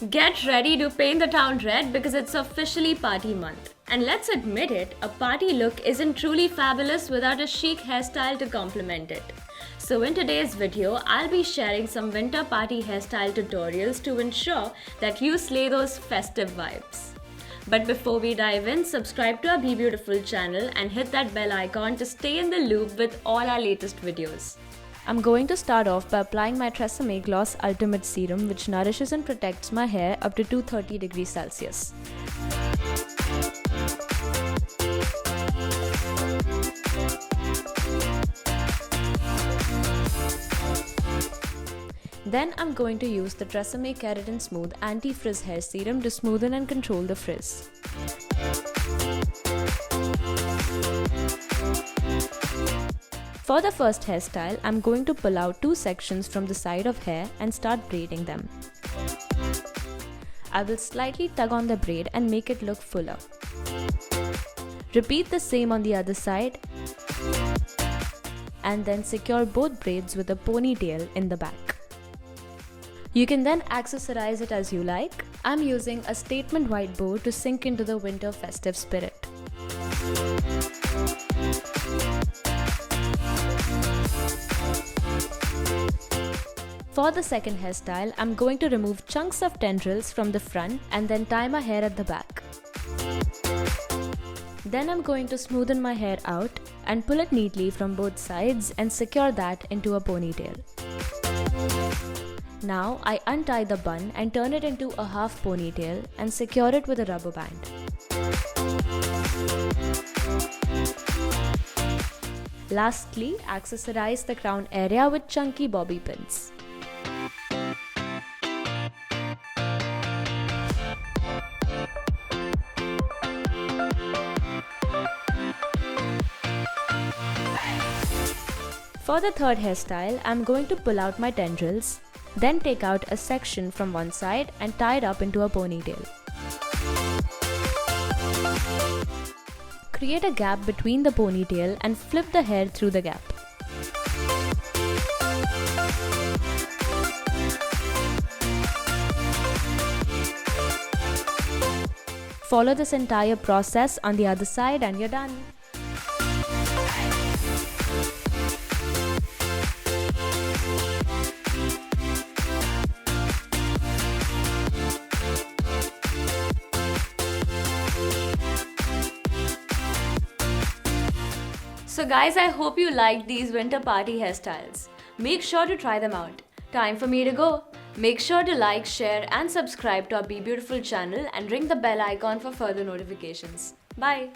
Get ready to paint the town red because it's officially party month. And let's admit it, a party look isn't truly fabulous without a chic hairstyle to complement it. So in today's video, I'll be sharing some winter party hairstyle tutorials to ensure that you slay those festive vibes. But before we dive in, subscribe to our Bebeautiful channel and hit that bell icon to stay in the loop with all our latest videos. I'm going to start off by applying my Tresemme Gloss Ultimate Serum, which nourishes and protects my hair up to 230 degrees Celsius. Then I'm going to use the Tresemme Keratin Smooth Anti-Frizz Hair Serum to smoothen and control the frizz. For the first hairstyle, I'm going to pull out two sections from the side of hair and start braiding them. I will slightly tug on the braid and make it look fuller. Repeat the same on the other side and then secure both braids with a ponytail in the back. You can then accessorize it as you like. I'm using a statement white bow to sink into the winter festive spirit. For the second hairstyle, I'm going to remove chunks of tendrils from the front and then tie my hair at the back. Then I'm going to smoothen my hair out and pull it neatly from both sides and secure that into a ponytail. Now I untie the bun and turn it into a half ponytail and secure it with a rubber band. Lastly, accessorize the crown area with chunky bobby pins. For the third hairstyle, I'm going to pull out my tendrils, then take out a section from one side and tie it up into a ponytail. Create a gap between the ponytail and flip the hair through the gap. Follow this entire process on the other side and you're done. So guys, I hope you liked these winter party hairstyles. Make sure to try them out. Time for me to go. Make sure to like, share and subscribe to our Bebeautiful channel and ring the bell icon for further notifications. Bye!